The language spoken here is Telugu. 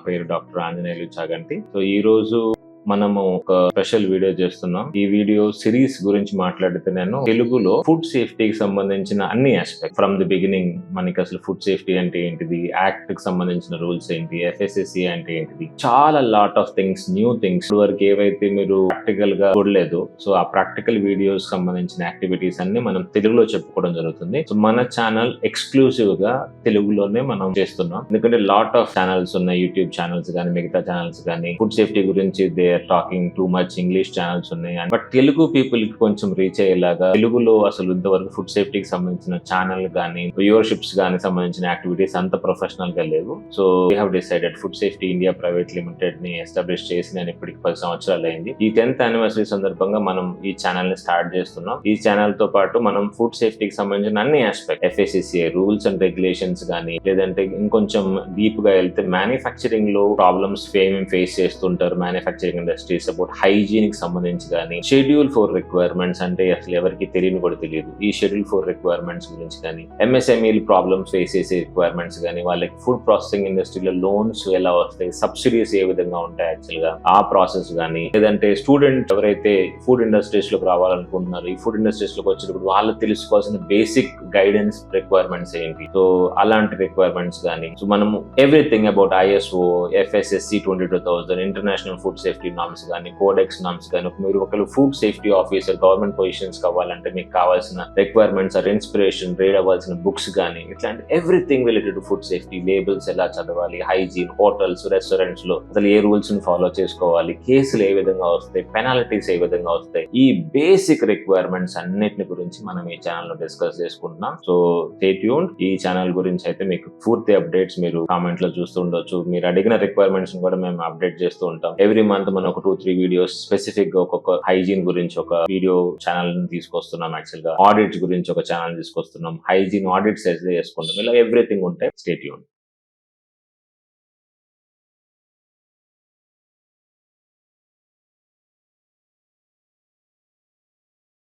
పేరు డాక్టర్ ఆంజనేయులు చాగంటి. సో ఈ రోజు మనము ఒక స్పెషల్ వీడియో చేస్తున్నాం. ఈ వీడియో సిరీస్ గురించి మాట్లాడితే నేను తెలుగులో ఫుడ్ సేఫ్టీకి సంబంధించిన అన్ని ఆస్పెక్ట్ ఫ్రమ్ ది బిగినింగ్, మనకి అసలు ఫుడ్ సేఫ్టీ అంటే ఏంటిది, యాక్ట్ కి సంబంధించిన రూల్స్ ఏంటి, FSSAI అంటే ఏంటిది, చాలా lot of things, new things వరకు ఏవైతే మీరు ప్రాక్టికల్ గా చూడలేదు, సో ఆ ప్రాక్టికల్ వీడియోస్ సంబంధించిన యాక్టివిటీస్ అన్ని మనం తెలుగులో చెప్పుకోవడం జరుగుతుంది. సో మన ఛానల్ ఎక్స్క్లూసివ్ గా తెలుగులోనే మనం చేస్తున్నాం. ఎందుకంటే లాట్ ఆఫ్ ఛానల్స్ ఉన్నాయి, యూట్యూబ్ ఛానల్స్ కానీ మిగతా ఛానల్స్ కానీ ఫుడ్ సేఫ్టీ గురించి they are talking too much, English channels ఉన్నాయి. బట్ తెలుగు పీపుల్ కి కొంచెం రీచ్ అయ్యేలాగా తెలుగులో అసలు ఇంతవరకు ఫుడ్ సేఫ్టీకి సంబంధించిన ఛానల్ కానీ వ్యూవర్షిప్స్ కానీ సంబంధించిన యాక్టివిటీస్ అంత ప్రొఫెషనల్ గా లేవు. So we have decided food safety India private limited ని ఎస్టాబ్లిష్ చేసి నేను ఇప్పటికి 10 సంవత్సరాలు అయింది. ఈ 10th యానివర్సరీ సందర్భంగా మనం ఈ ఛానల్ ని స్టార్ట్ చేస్తున్నాం. ఈ ఛానల్ తో పాటు మనం ఫుడ్ సేఫ్టీకి సంబంధించిన అన్ని aspect, FSSAI rules and regulations కానీ, లేదంటే ఇంకొంచెం డీప్ గా వెళ్తే మ్యానుఫ్యాక్చరింగ్ లో ప్రాబ్లమ్స్ ఫేస్ చేస్తుంటారు మ్యానుఫ్యాక్చరింగ్ ఇండస్ట్రీస్, అబౌట్ హైజీన్ కి సంబంధించి కానీ, షెడ్యూల్ 4 రిక్వైర్మెంట్స్ అంటే అసలు ఎవరికి తెలియని కూడా తెలియదు, ఈ షెడ్యూల్ 4 రిక్వైర్మెంట్స్ గురించి కానీ, MSME ప్రాబ్లమ్స్ ఫేస్ చేసే రిక్వైర్మెంట్స్ కానీ, వాళ్ళకి ఫుడ్ ప్రాసెసింగ్ ఇండస్ట్రీలో లోన్స్ ఎలా వస్తాయి, సబ్సిడీస్ ఏ విధంగా ఉంటాయి యాక్చువల్ గా ఆ ప్రాసెస్ కానీ, లేదంటే స్టూడెంట్ ఎవరైతే ఫుడ్ ఇండస్ట్రీస్ లోకి రావాలనుకుంటున్నారు, ఈ ఫుడ్ ఇండస్ట్రీస్ లోకి వచ్చినప్పుడు వాళ్ళు తెలుసుకోవాల్సిన బేసిక్ గైడెన్స్ రిక్వైర్మెంట్స్ ఏంటి, సో అలాంటి రిక్వైర్మెంట్స్ కానీ, సో మనము everything about ISO, FSSC 22000, international food safety norms కానీ, కోడెక్స్ నామ్స్ కానీ, మీరు ఒకరు food safety officer government positions కావాలంటే మీకు కావాల్సిన రిక్వైర్మెంట్స్ ఆర్ ఇన్స్పిరేషన్, రీడ్ అవ్వాల్సిన బుక్స్ కానీ, ఇట్లాంటి everything related to food safety, labels ఎలా చదవాలి, హైజీన్, హోటల్స్, రెస్టారెంట్స్ లో అసలు ఏ రూల్స్ ని ఫాలో చేసుకోవాలి, కేసులు ఏ విధంగా వస్తాయి, పెనాల్టీస్ ఏ విధంగా వస్తాయి, ఈ బేసిక్ రిక్వైర్మెంట్స్ అన్నిటిని గురించి మనం ఈ ఛానల్ లో డిస్కస్ చేసుకుంటున్నాం. So stay tuned. ఈ ఛానల్ గురించి అయితే మీకు పూర్తి అప్డేట్స్ మీరు కామెంట్ లో చూస్తూ ఉండొచ్చు. మీరు అడిగిన రిక్వైర్మెంట్స్ కూడా మేము అప్డేట్ చేస్తూ ఉంటాం. ఎవ్రీ మంత్ మనం ఒక 2-3 వీడియోస్ స్పెసిఫిక్ గా ఒక్కొక్క హైజీన్ గురించి ఒక వీడియో ఛానల్ ని తీసుకొస్తున్నాం. యాక్చువల్ గా ఆడిట్స్ గురించి ఒక ఛానల్ తీసుకొస్తున్నాం. హైజీన్ ఆడిట్స్ అయితే చేసుకుంటాం. ఇలా ఎవ్రీథింగ్ ఉంటాయి. Stay tuned.